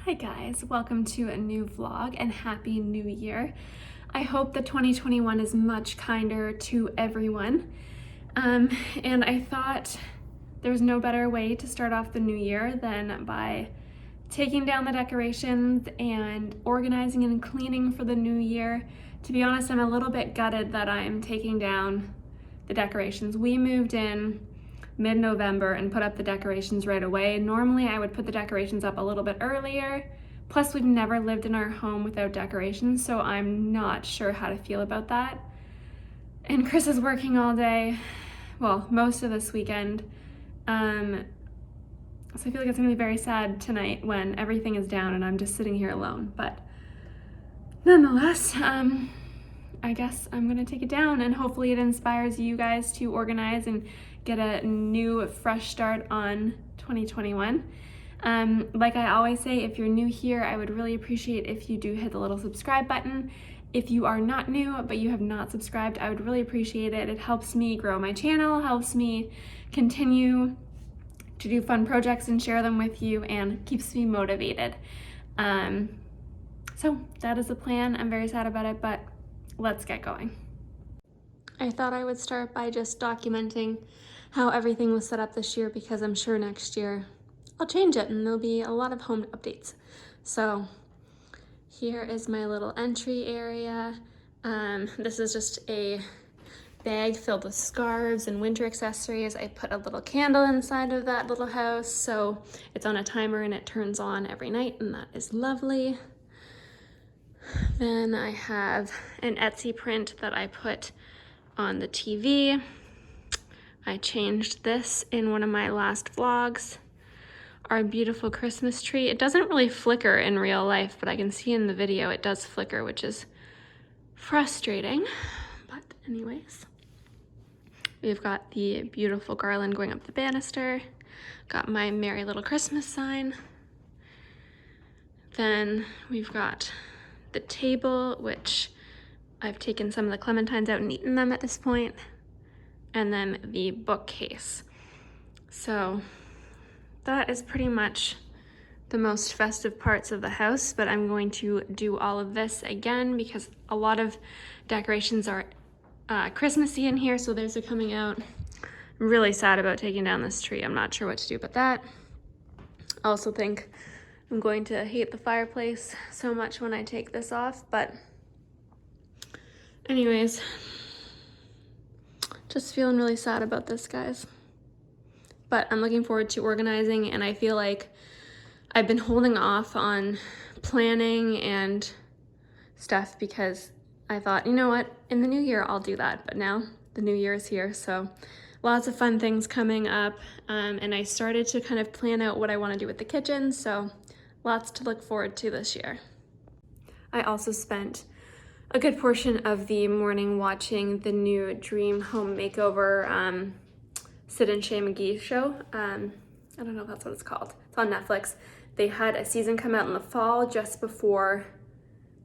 Hi guys, welcome to a new vlog and happy new year. I hope that 2021 is much kinder to everyone. And I thought there's no better way to start off the new year than by taking down the decorations and organizing and cleaning for the new year. To be honest, I'm a little bit gutted that I'm taking down the decorations. We moved in mid-November and put up the decorations right away. Normally I would put the decorations up a little bit earlier. Plus we've never lived in our home without decorations, so I'm not sure how to feel about that. And Chris is working all day, well, most of this weekend. So I feel like it's gonna be very sad tonight when everything is down and I'm just sitting here alone. But nonetheless, I guess I'm gonna take it down and hopefully it inspires you guys to organize and get a new fresh start on 2021. Like I always say, if you're new here, I would really appreciate if you do hit the little subscribe button. If you are not new, but you have not subscribed, I would really appreciate it. It helps me grow my channel, helps me continue to do fun projects and share them with you, and keeps me motivated. So that is the plan. I'm very sad about it, but let's get going. I thought I would start by just documenting how everything was set up this year, because I'm sure next year I'll change it and there'll be a lot of home updates. So here is my little entry area. This is just a bag filled with scarves and winter accessories. I put a little candle inside of that little house, so it's on a timer and it turns on every night, and that is lovely. Then I have an Etsy print that I put on the TV. I changed this in one of my last vlogs. Our beautiful Christmas tree. It doesn't really flicker in real life, but I can see in the video it does flicker, which is frustrating. But anyways, we've got the beautiful garland going up the banister. Got my Merry Little Christmas sign. Then we've got the table, which I've taken some of the clementines out and eaten them at this point. And then the bookcase. So that is pretty much the most festive parts of the house, but I'm going to do all of this again because a lot of decorations are Christmassy in here, so those are coming out. I'm really sad about taking down this tree. I'm not sure what to do about that. I also think I'm going to hate the fireplace so much when I take this off, but anyways, just feeling really sad about this, guys. But I'm looking forward to organizing, and I feel like I've been holding off on planning and stuff because I thought, you know what, in the new year I'll do that. But now the new year is here, so lots of fun things coming up. And I started to kind of plan out what I want to do with the kitchen, so lots to look forward to this year. I also spent a good portion of the morning watching the new Dream Home Makeover Sid and Shay McGee show. I don't know if that's what it's called. It's on Netflix. They had a season come out in the fall just before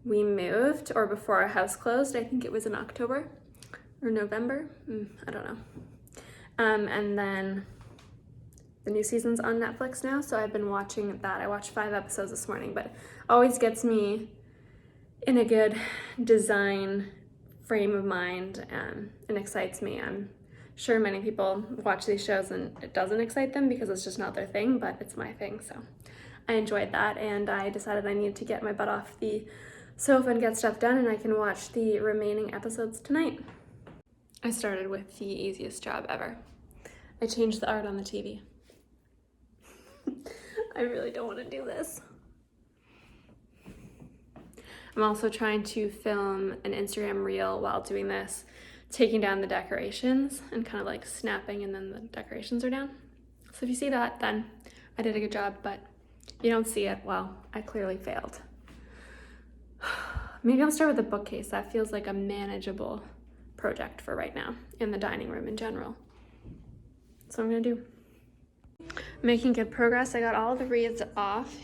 we moved, or before our house closed. I think it was in October or November. I don't know. And then the new season's on Netflix now, so I've been watching that. I watched 5 episodes this morning, but always gets me in a good design frame of mind and excites me. I'm sure many people watch these shows and it doesn't excite them because it's just not their thing, but it's my thing. So I enjoyed that, and I decided I needed to get my butt off the sofa and get stuff done, and I can watch the remaining episodes tonight. I started with the easiest job ever. I changed the art on the TV. I really don't want to do this. I'm also trying to film an Instagram reel while doing this, taking down the decorations and kind of like snapping, and then the decorations are down. So if you see that, then I did a good job, but you don't see it, well, I clearly failed. Maybe I'll start with the bookcase. That feels like a manageable project for right now, in the dining room in general. That's what I'm gonna do. Making good progress. I got all the wreaths off.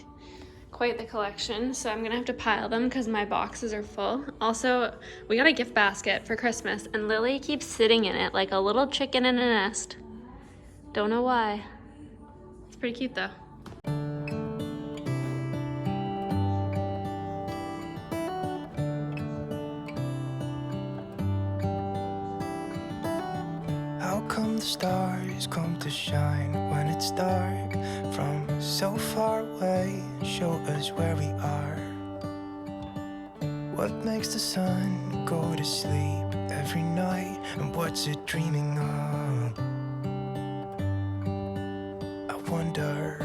Quite the collection, so I'm gonna have to pile them because my boxes are full. Also, we got a gift basket for Christmas, and Lily keeps sitting in it like a little chicken in a nest. Don't know why. It's pretty cute though. come the stars come to shine when it's dark from so far away and show us where we are? What makes the sun go to sleep every night, and what's it dreaming of? I wonder.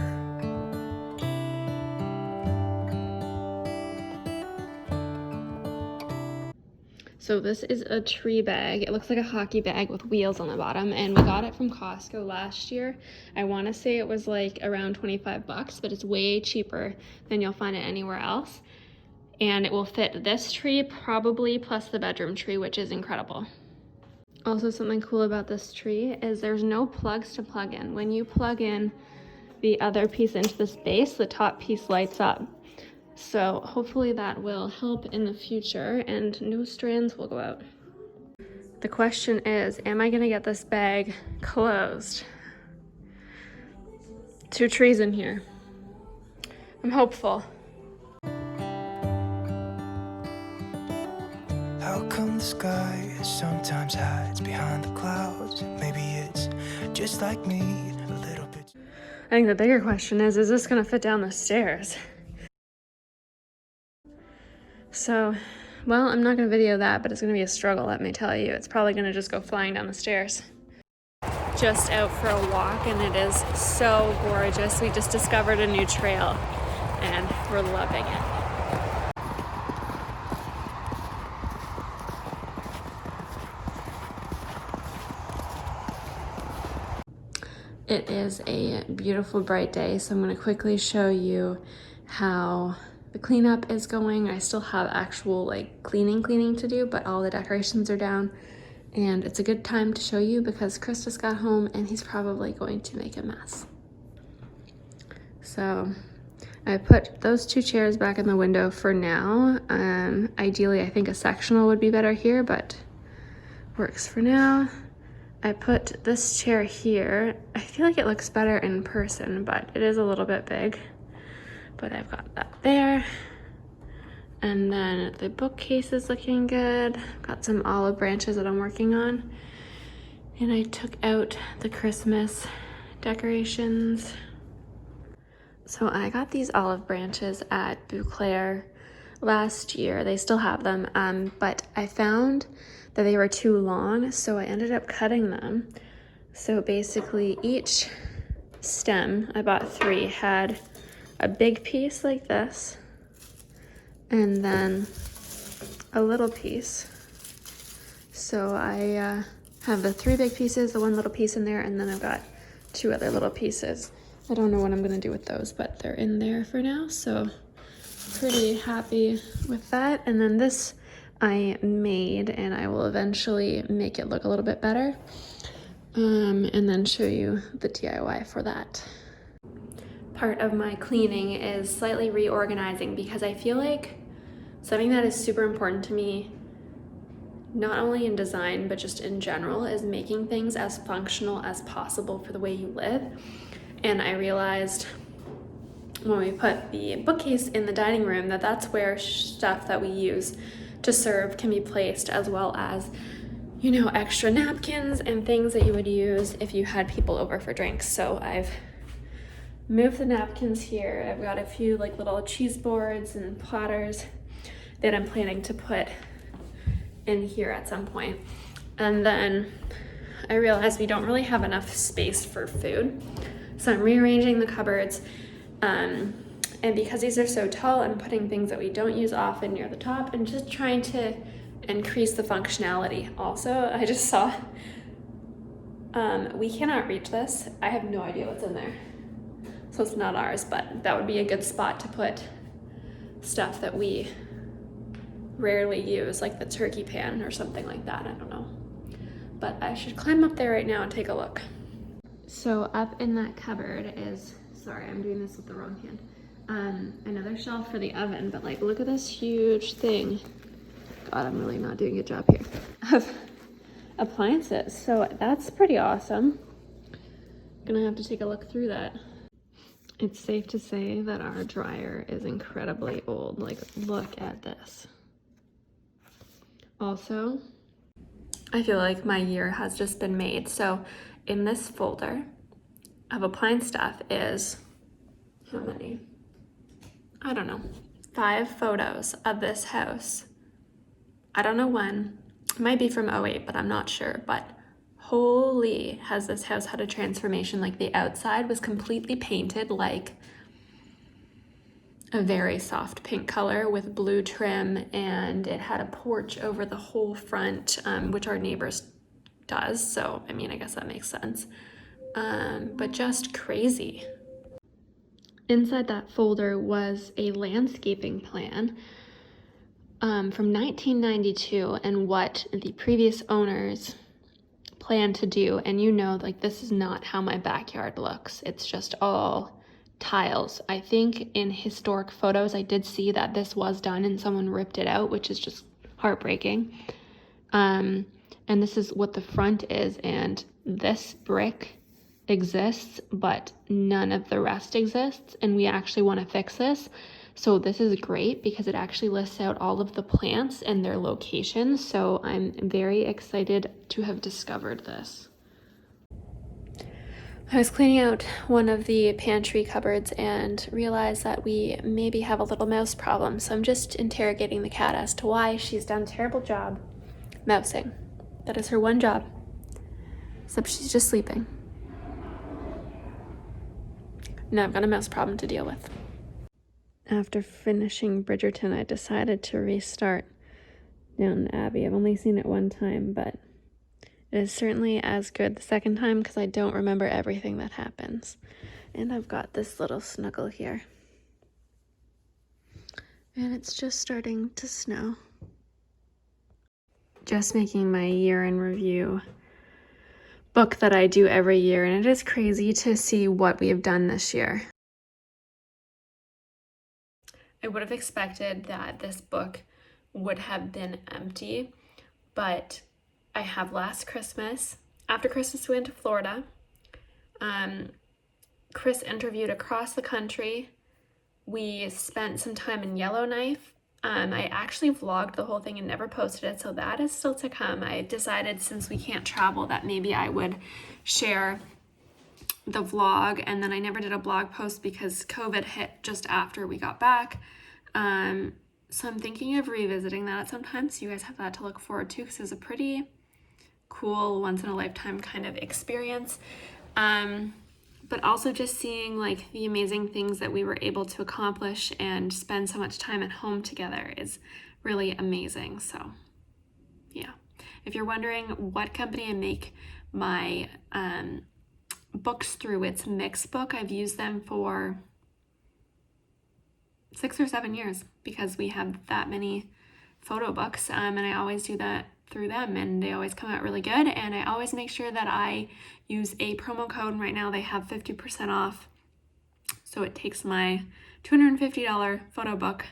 So this is a tree bag. It looks like a hockey bag with wheels on the bottom, and we got it from Costco last year. I want to say it was like around 25 bucks, but it's way cheaper than you'll find it anywhere else. And it will fit this tree probably plus the bedroom tree, which is incredible. Also, something cool about this tree is there's no plugs to plug in. When you plug in the other piece into this base, the top piece lights up. So hopefully that will help in the future and no strands will go out. The question is, am I gonna get this bag closed? 2 trees in here. I'm hopeful. How come the sky sometimes hides behind the clouds? Maybe it's just like me, a little bit. I think the bigger question is this gonna fit down the stairs? So, well, I'm not gonna video that, but it's gonna be a struggle, let me tell you. It's probably gonna just go flying down the stairs. Just out for a walk, and it is so gorgeous. We just discovered a new trail, and we're loving it. It is a beautiful, bright day, so I'm gonna quickly show you how the cleanup is going. I still have actual like cleaning to do, but all the decorations are down, and it's a good time to show you because Chris just got home and he's probably going to make a mess. So I put those 2 chairs back in the window for now. Ideally, I think a sectional would be better here, but works for now. I put this chair here. I feel like it looks better in person, but it is a little bit big. But I've got that there. And then the bookcase is looking good. Got some olive branches that I'm working on. And I took out the Christmas decorations. So I got these olive branches at Bouclair last year. They still have them, but I found that they were too long, so I ended up cutting them. So basically each stem, I bought 3, had a big piece like this, and then a little piece. So I have the 3 big pieces, the 1 little piece in there, and then I've got 2 other little pieces. I don't know what I'm gonna do with those, but they're in there for now, so pretty happy with that. And then this I made, and I will eventually make it look a little bit better, and then show you the DIY for that. Part of my cleaning is slightly reorganizing because I feel like something that is super important to me, not only in design, but just in general, is making things as functional as possible for the way you live. And I realized when we put the bookcase in the dining room that that's where stuff that we use to serve can be placed, as well as, you know, extra napkins and things that you would use if you had people over for drinks. So I've moved the napkins here. I've got a few like little cheese boards and platters that I'm planning to put in here at some point. And then I realized we don't really have enough space for food. So I'm rearranging the cupboards. And because these are so tall, I'm putting things that we don't use often near the top and just trying to increase the functionality. Also, I just saw, we cannot reach this. I have no idea what's in there. So it's not ours, but that would be a good spot to put stuff that we rarely use, like the turkey pan or something like that. I don't know. But I should climb up there right now and take a look. So up in that cupboard is, sorry, I'm doing this with the wrong hand. Another shelf for the oven, but like, look at this huge thing. God, I'm really not doing a job here. Of appliances. So that's pretty awesome. Gonna have to take a look through that. It's safe to say that our dryer is incredibly old. Like, look at this. Also, I feel like my year has just been made. So in this folder of appliance stuff is, how many? I don't know, 5 photos of this house. I don't know when. It might be from '08, but I'm not sure. But holy, has this house had a transformation. Like, the outside was completely painted like a very soft pink color with blue trim, and it had a porch over the whole front, which our neighbors does. So, I mean, I guess that makes sense. But just crazy. Inside that folder was a landscaping plan from 1992 and what the previous owners planned to do. And you know, like, this is not how my backyard looks. It's just all tiles. I think in historic photos I did see that this was done and someone ripped it out, which is just heartbreaking. And this is what the front is, and this brick exists, but none of the rest exists, and we actually want to fix this. So this is great because it actually lists out all of the plants and their locations. So I'm very excited to have discovered this. I was cleaning out one of the pantry cupboards and realized that we maybe have a little mouse problem. So I'm just interrogating the cat as to why. She's done a terrible job mousing. That is her one job. Except she's just sleeping. Now I've got a mouse problem to deal with. After finishing Bridgerton, I decided to restart Downton Abbey. I've only seen it one time, but it is certainly as good the second time because I don't remember everything that happens. And I've got this little snuggle here. And it's just starting to snow. Just making my year in review book that I do every year, and it is crazy to see what we have done this year. I would have expected that this book would have been empty, but I have last Christmas. After Christmas, we went to Florida. Chris interviewed across the country. We spent some time in Yellowknife. I actually vlogged the whole thing and never posted it, so that is still to come. I decided, since we can't travel, that maybe I would share the vlog, and then I never did a blog post because COVID hit just after we got back. So I'm thinking of revisiting that at some time, so you guys have that to look forward to, because it was a pretty cool, once-in-a-lifetime kind of experience. But also just seeing like the amazing things that we were able to accomplish and spend so much time at home together is really amazing. So yeah, if you're wondering what company I make my books through, it's Mixbook. I've used them for 6 or 7 years because we have that many photo books, and I always do that through them, and they always come out really good. And I always make sure that I use a promo code, and right now they have 50% off, so it takes my $250 photo book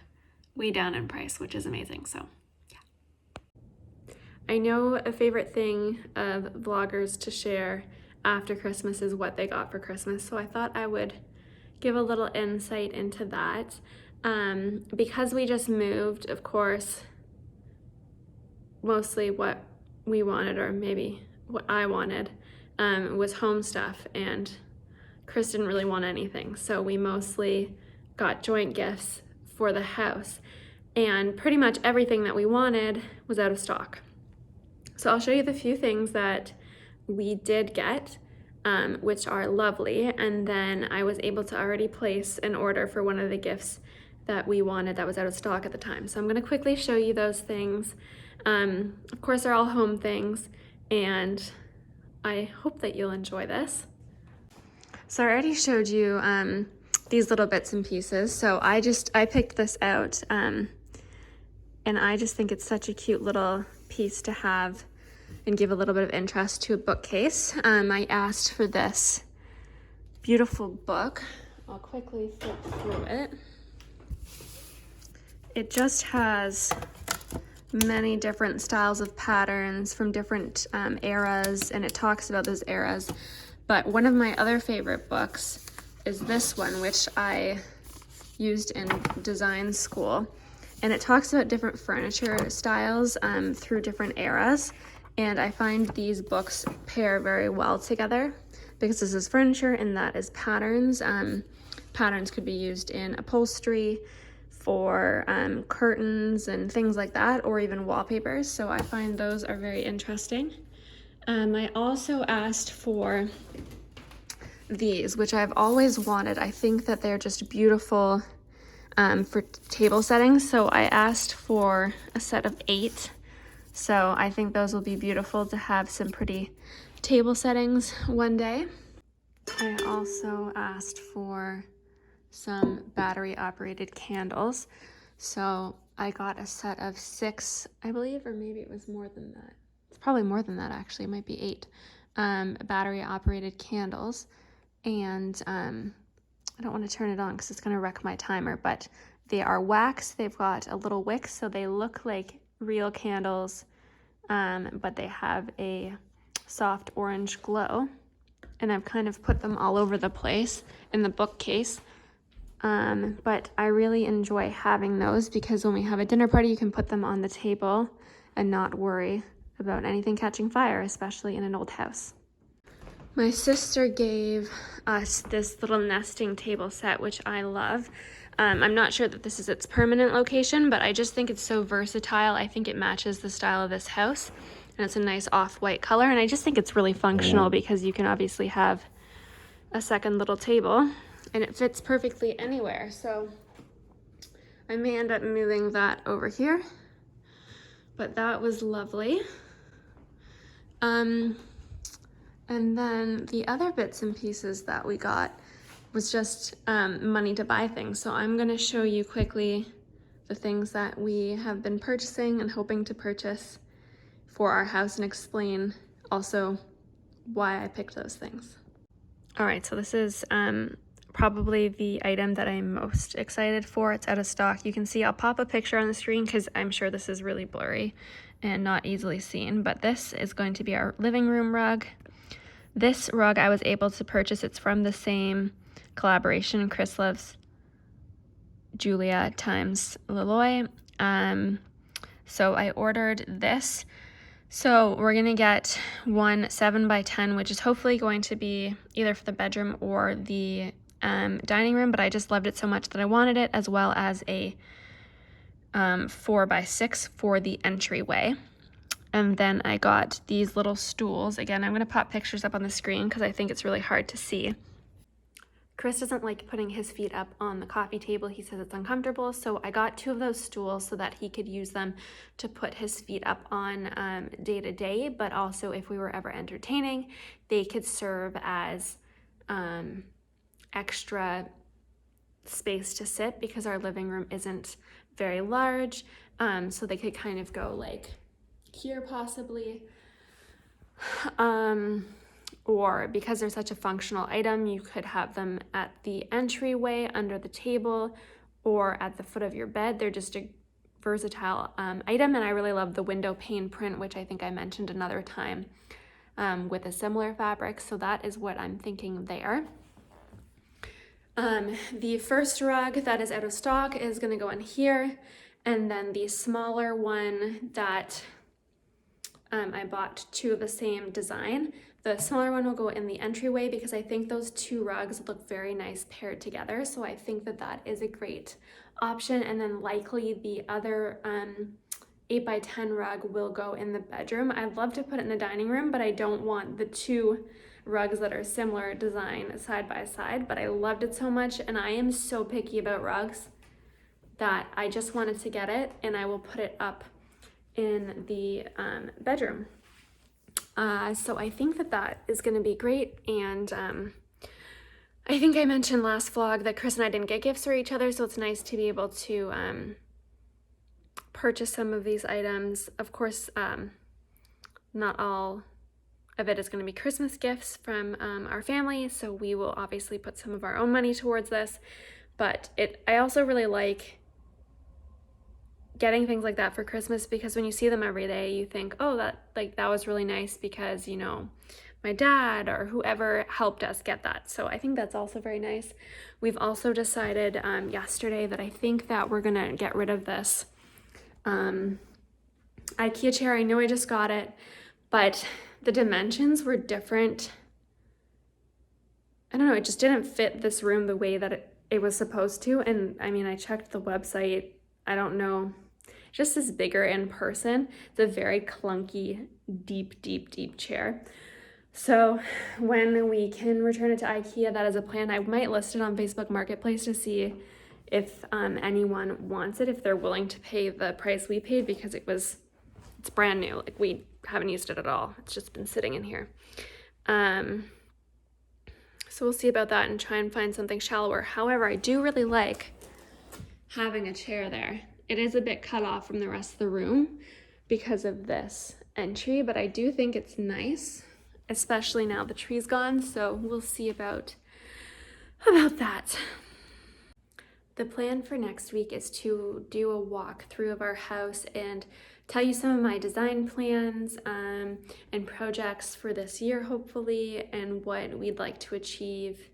way down in price, which is amazing. So yeah, I know a favorite thing of vloggers to share after Christmas is what they got for Christmas, so I thought I would give a little insight into that. Because we just moved, of course, mostly what we wanted, or maybe what I wanted, was home stuff, and Chris didn't really want anything, so we mostly got joint gifts for the house, and pretty much everything that we wanted was out of stock. So I'll show you the few things that we did get, which are lovely, and then I was able to already place an order for one of the gifts that we wanted that was out of stock at the time. So I'm going to quickly show you those things. Of course, they're all home things, and I hope that you'll enjoy this. So I already showed you these little bits and pieces. So I picked this out, and I just think it's such a cute little piece to have and give a little bit of interest to a bookcase. I asked for this beautiful book. I'll quickly flip through it. It just has many different styles of patterns from different eras, and it talks about those eras. But one of my other favorite books is this one, which I used in design school, and it talks about different furniture styles through different eras. And I find these books pair very well together because this is furniture and that is patterns. Patterns could be used in upholstery, for curtains and things like that, or even wallpapers. So I find those are very interesting. I also asked for these, which I've always wanted. I think that they're just beautiful for table settings. So I asked for a set of 8. So I think those will be beautiful to have some pretty table settings one day. I also asked for some battery operated candles. So I got a set of 6, I believe, or maybe it was more than that. It's probably more than that actually, it might be 8 battery operated candles. And I don't want to turn it on because it's going to wreck my timer, but they are wax. They've got a little wick, so they look like real candles, but they have a soft orange glow. And I've kind of put them all over the place in the bookcase. But I really enjoy having those because when we have a dinner party, you can put them on the table and not worry about anything catching fire, especially in an old house. My sister gave us this little nesting table set, which I love. I'm not sure that this is its permanent location, but I just think it's so versatile. I think it matches the style of this house, and it's a nice off-white color, and I just think it's really functional because you can obviously have a second little table, and it fits perfectly anywhere. So I may end up moving that over here, but that was lovely. And then the other bits and pieces that we got was just money to buy things. So I'm gonna show you quickly the things that we have been purchasing and hoping to purchase for our house and explain also why I picked those things. All right, so this is probably the item that I'm most excited for. It's out of stock. You can see, I'll pop a picture on the screen because I'm sure this is really blurry and not easily seen, but this is going to be our living room rug. This rug I was able to purchase. It's from the same collaboration, Chris Loves Julia times Leloy. So I ordered this. So we're gonna get one 7x10, which is hopefully going to be either for the bedroom or the dining room, but I just loved it so much that I wanted it, as well as a 4x6 for the entryway. And then I got these little stools. Again, I'm gonna pop pictures up on the screen because I think it's really hard to see. Chris doesn't like putting his feet up on the coffee table. He says it's uncomfortable. So I got 2 of those stools so that he could use them to put his feet up on day to day, but also if we were ever entertaining, they could serve as extra space to sit because our living room isn't very large. So they could kind of go like here possibly. Or because they're such a functional item, you could have them at the entryway, under the table, or at the foot of your bed. They're just a versatile item, and I really love the window pane print, which I think I mentioned another time, with a similar fabric, so that is what I'm thinking there. The first rug that is out of stock is going to go in here, and then the smaller one that I bought 2 of the same design. The smaller one will go in the entryway because I think those 2 rugs look very nice paired together. So I think that that is a great option. And then likely the other 8x10 rug will go in the bedroom. I'd love to put it in the dining room, but I don't want the 2 rugs that are similar design side by side. But I loved it so much, and I am so picky about rugs that I just wanted to get it, and I will put it up in the bedroom. So I think that that is going to be great, and I think I mentioned last vlog that Chris and I didn't get gifts for each other, so it's nice to be able to purchase some of these items. Of course, not all of it is going to be Christmas gifts from our family, so we will obviously put some of our own money towards this, but I also really like getting things like that for Christmas because when you see them every day, you think, oh, that was really nice because, you know, my dad or whoever helped us get that. So I think that's also very nice. We've also decided yesterday that I think that we're gonna get rid of this IKEA chair. I know I just got it, but the dimensions were different. I don't know, it just didn't fit this room the way that it was supposed to. And I mean, I checked the website. I don't know, just is bigger in person. It's a very clunky, deep chair. So when we can return it to IKEA, that is a plan. I might list it on Facebook Marketplace to see if anyone wants it, if they're willing to pay the price we paid, because it's brand new. Like, we haven't used it at all. It's just been sitting in here. So we'll see about that and try and find something shallower. However, I do really like having a chair there. It is a bit cut off from the rest of the room because of this entry, but I do think it's nice, especially now the tree's gone. So we'll see about that. The plan for next week is to do a walkthrough of our house and tell you some of my design plans and projects for this year, hopefully, and what we'd like to achieve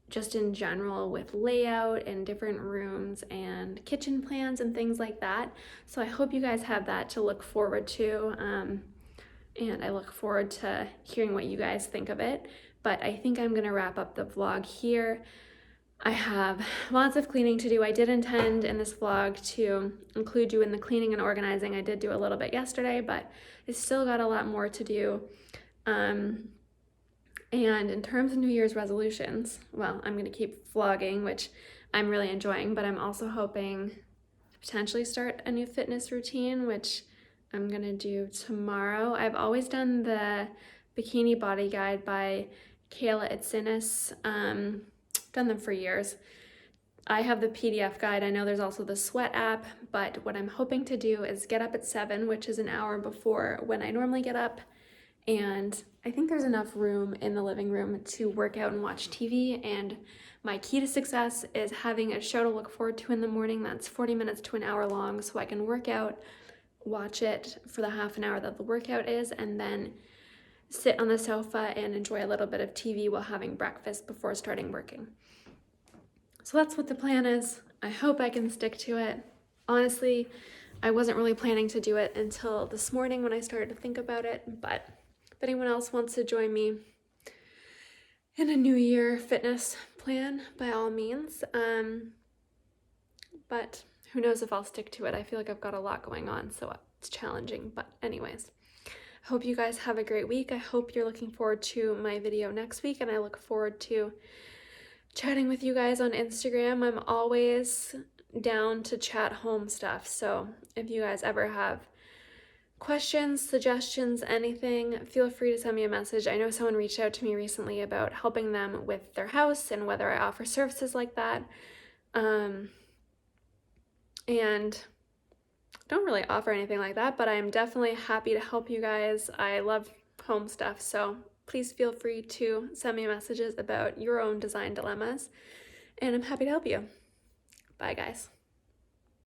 just in general with layout and different rooms and kitchen plans and things like that. So I hope you guys have that to look forward to, and I look forward to hearing what you guys think of it. But I think I'm gonna wrap up the vlog here. I have lots of cleaning to do. I did intend in this vlog to include you in the cleaning and organizing. I did do a little bit yesterday, but I still got a lot more to do. And in terms of New Year's resolutions, well, I'm gonna keep vlogging, which I'm really enjoying, but I'm also hoping to potentially start a new fitness routine, which I'm gonna do tomorrow. I've always done the Bikini Body Guide by Kayla Itsinis. Done them for years. I have the PDF guide. I know there's also the Sweat app, but what I'm hoping to do is get up at 7, which is an hour before when I normally get up. And I think there's enough room in the living room to work out and watch TV. And my key to success is having a show to look forward to in the morning that's 40 minutes to an hour long, so I can work out, watch it for the half an hour that the workout is, and then sit on the sofa and enjoy a little bit of TV while having breakfast before starting working. So that's what the plan is. I hope I can stick to it. Honestly, I wasn't really planning to do it until this morning when I started to think about it, but if anyone else wants to join me in a New Year fitness plan, by all means. But who knows if I'll stick to it. I feel like I've got a lot going on, so it's challenging. But anyways, I hope you guys have a great week. I hope you're looking forward to my video next week, and I look forward to chatting with you guys on Instagram. I'm always down to chat home stuff, so if you guys ever have questions, suggestions, anything, feel free to send me a message. I know someone reached out to me recently about helping them with their house and whether I offer services like that. And don't really offer anything like that, but I'm definitely happy to help you guys. I love home stuff, so please feel free to send me messages about your own design dilemmas, and I'm happy to help you. Bye, guys.